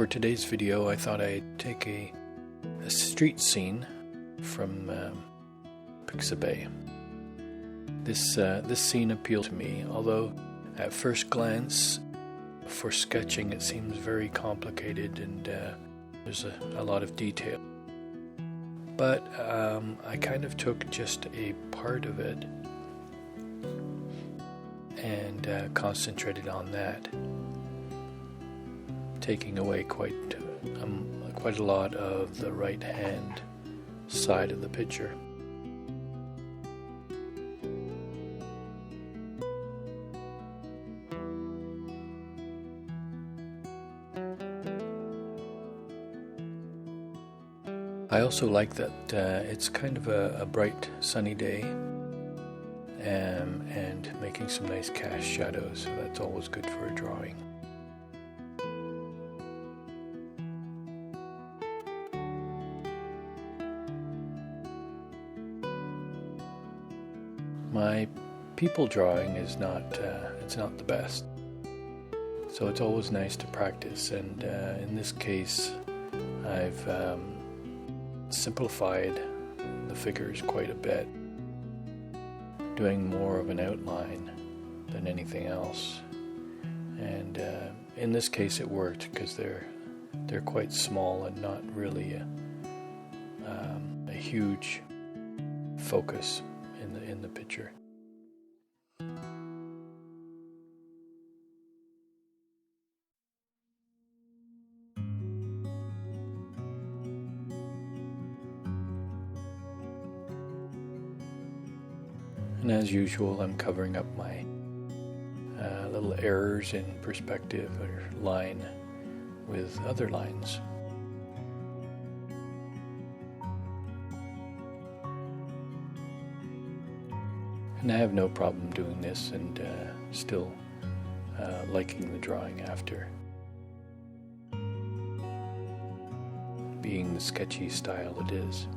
For today's video, I thought I'd take a street scene from Pixabay. This scene appealed to me, although at first glance, for sketching, it seems very complicated and there's a lot of detail. But I kind of took just a part of it and concentrated on that, taking away quite a lot of the right hand side of the picture. I also like that it's kind of a bright sunny day and making some nice cast shadows, so that's always good for a drawing. My people drawing is not the best, so it's always nice to practice, and in this case I've simplified the figures quite a bit, doing more of an outline than anything else, and in this case it worked because they're quite small and not really a huge focus in the picture. And as usual, I'm covering up my little errors in perspective or line with other lines. And I have no problem doing this and still liking the drawing after, being the sketchy style it is.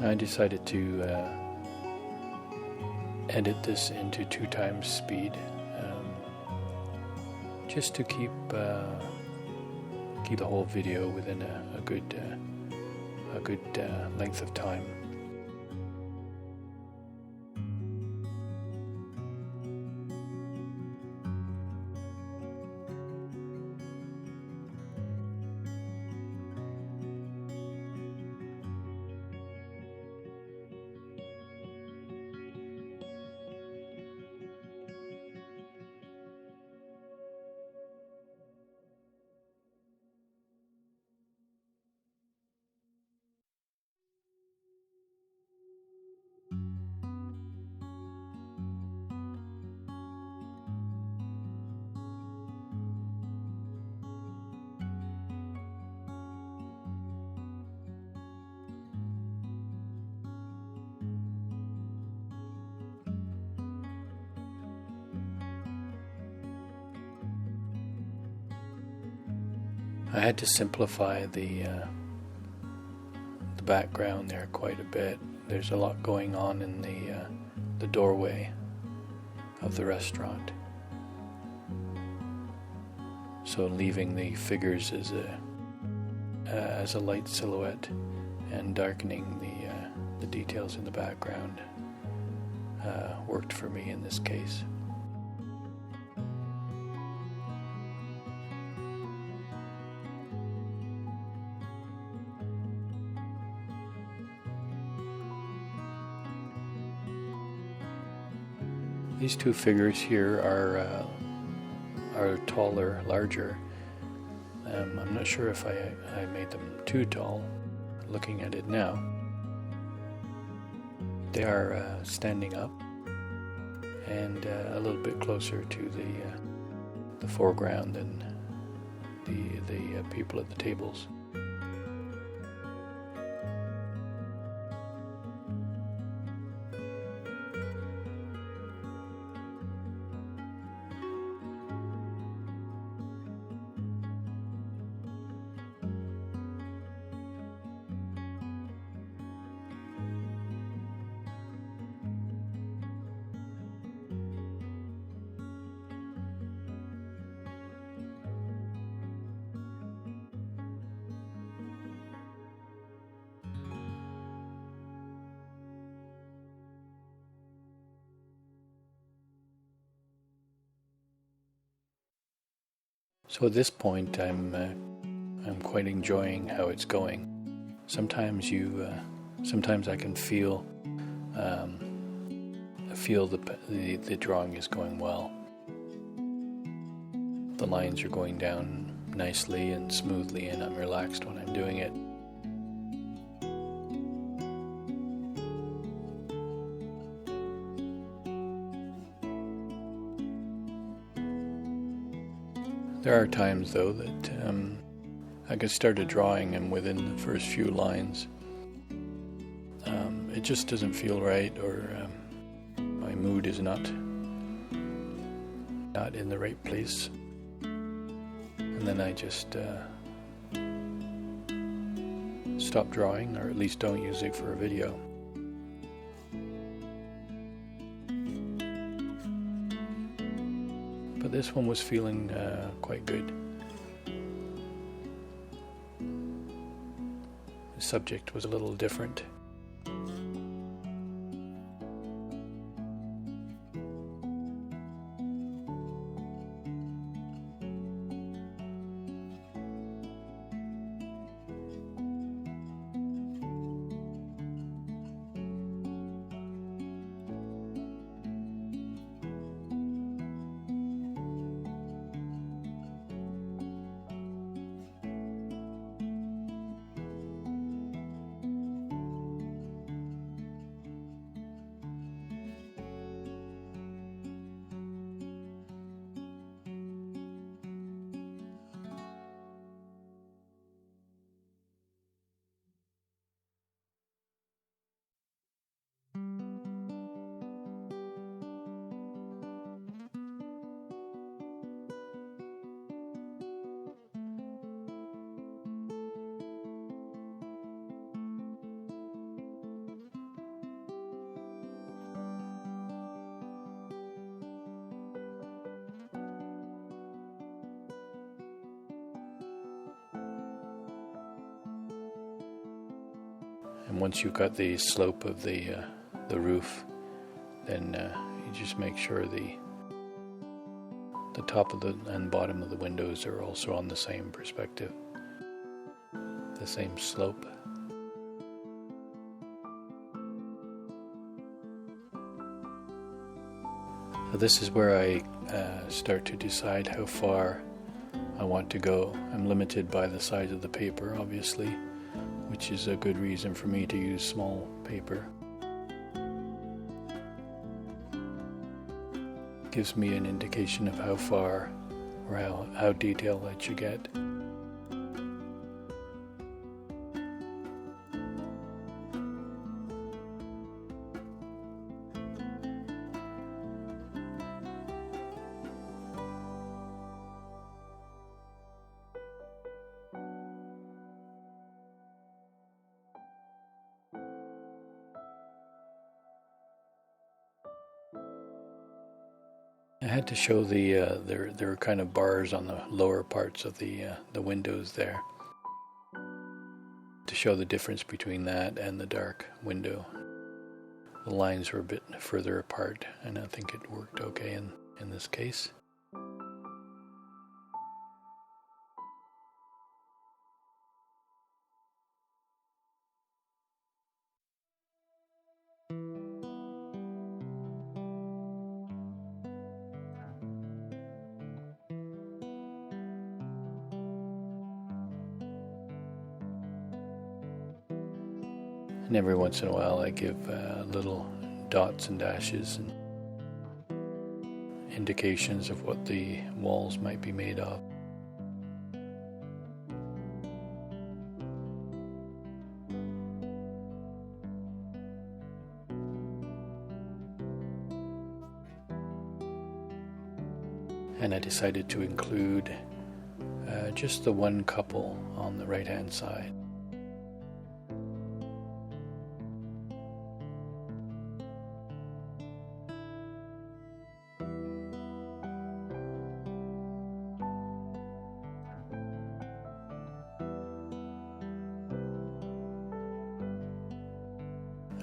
I decided to edit this into 2x speed, just to keep the whole video within a good length of time. I had to simplify the background there quite a bit. There's a lot going on in the doorway of the restaurant, so leaving the figures as a light silhouette and darkening the details in the background worked for me in this case. These two figures here are taller, larger. I'm not sure if I made them too tall, looking at it now. They are standing up, and a little bit closer to the foreground than the people at the tables. So at this point, I'm quite enjoying how it's going. Sometimes I can feel the drawing is going well. The lines are going down nicely and smoothly, and I'm relaxed when I'm doing it. There are times, though, that I get started drawing, and within the first few lines, it just doesn't feel right, or my mood is not in the right place, and then I just stop drawing, or at least don't use it for a video. But this one was feeling quite good. The subject was a little different. And once you've got the slope of the roof, then you just make sure the top of and bottom of the windows are also on the same perspective, the same slope. So this is where I start to decide how far I want to go. I'm limited by the size of the paper, obviously, which is a good reason for me to use small paper. Gives me an indication of how far or how detailed I should get. I had to show there are kind of bars on the lower parts of the windows there to show the difference between that and the dark window. The lines were a bit further apart, and I think it worked okay in this case. And every once in a while I give little dots and dashes, and indications of what the walls might be made of. And I decided to include just the one couple on the right hand side.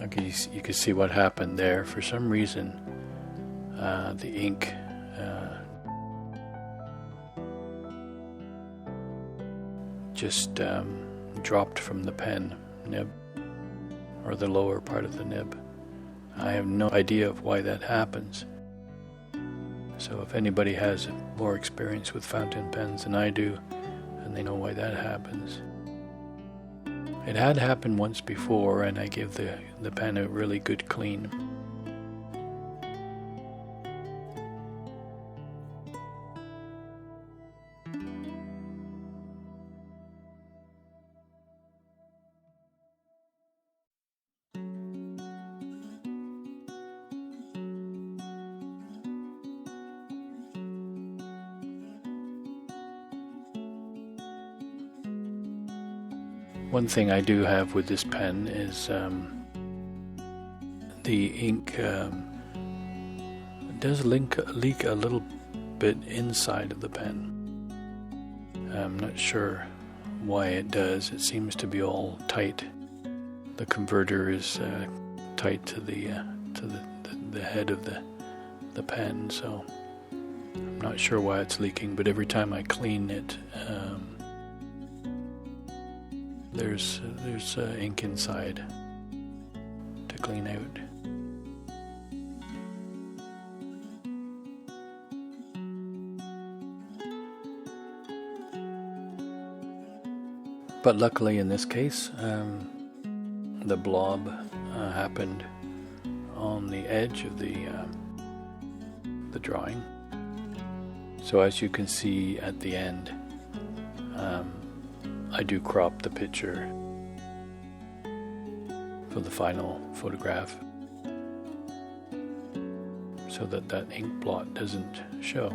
Okay, you can see what happened there. For some reason, the ink just dropped from the pen nib, or the lower part of the nib. I have no idea of why that happens. So if anybody has more experience with fountain pens than I do, and they know why that happens. It had happened once before, and I gave the pen a really good clean. One thing I do have with this pen is the ink does leak a little bit inside of the pen. I'm not sure why it does. It seems to be all tight. The converter is tight to the head of the pen, so I'm not sure why it's leaking. But every time I clean it, there's ink inside to clean out. But luckily in this case, the blob happened on the edge of the drawing. So as you can see at the end, I do crop the picture for the final photograph so that that ink blot doesn't show.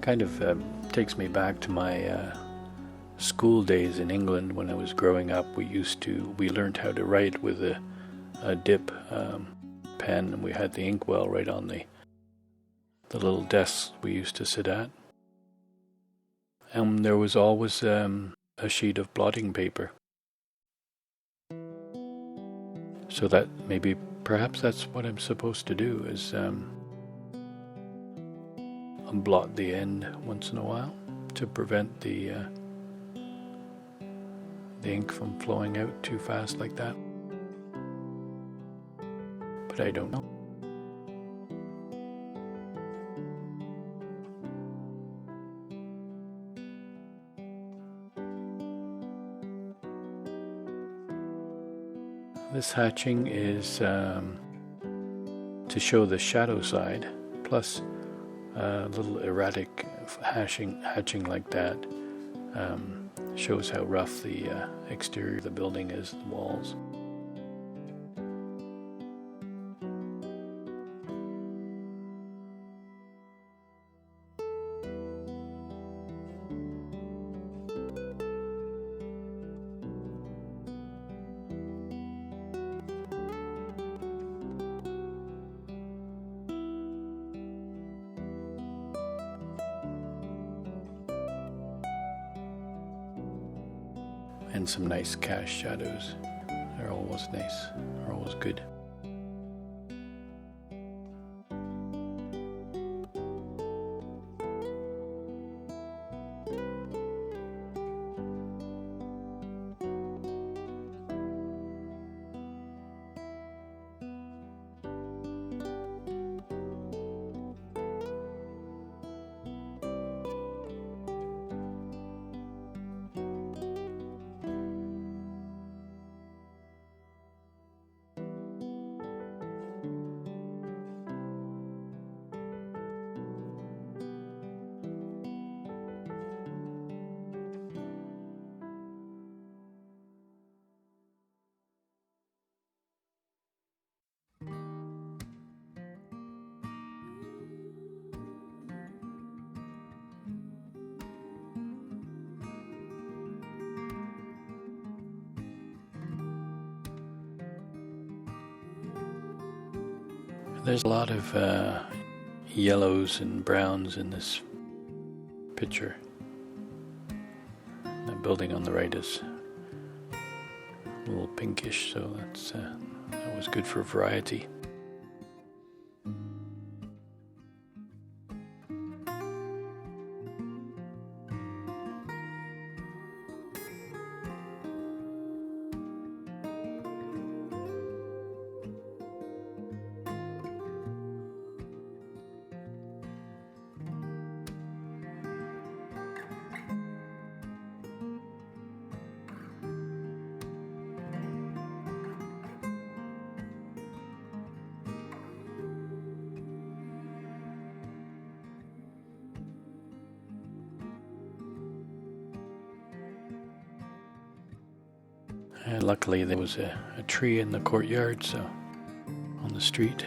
Kind of takes me back to my school days in England when I was growing up. We learned how to write with a dip pen, and we had the inkwell right on the little desks we used to sit at. And there was always a sheet of blotting paper. So that perhaps that's what I'm supposed to do, is blot the end once in a while to prevent the ink from flowing out too fast like that. But I don't know. This hatching is to show the shadow side, plus a little erratic hatching like that shows how rough the exterior of the building is, the walls. And some nice cast shadows. They're always nice, they're always good. There's a lot of yellows and browns in this picture. The building on the right is a little pinkish, so that was good for variety. And luckily there was a tree in the courtyard, so on the street,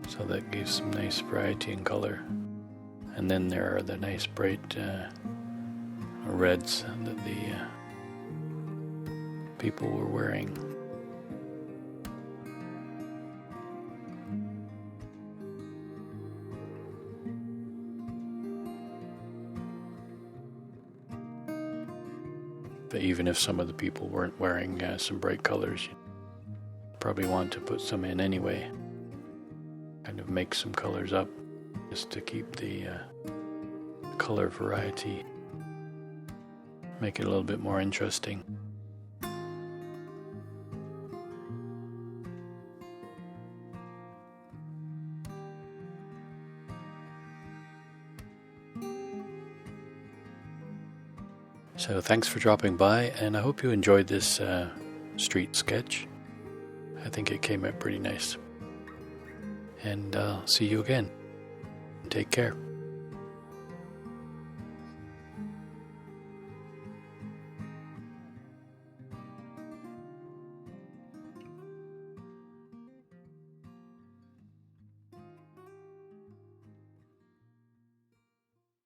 so that gives some nice variety in color. And then there are the nice bright reds that the people were wearing. But even if some of the people weren't wearing some bright colors, you probably want to put some in anyway. Kind of make some colors up just to keep the color variety, make it a little bit more interesting. So thanks for dropping by, and I hope you enjoyed this street sketch. I think it came out pretty nice. And I'll see you again. Take care.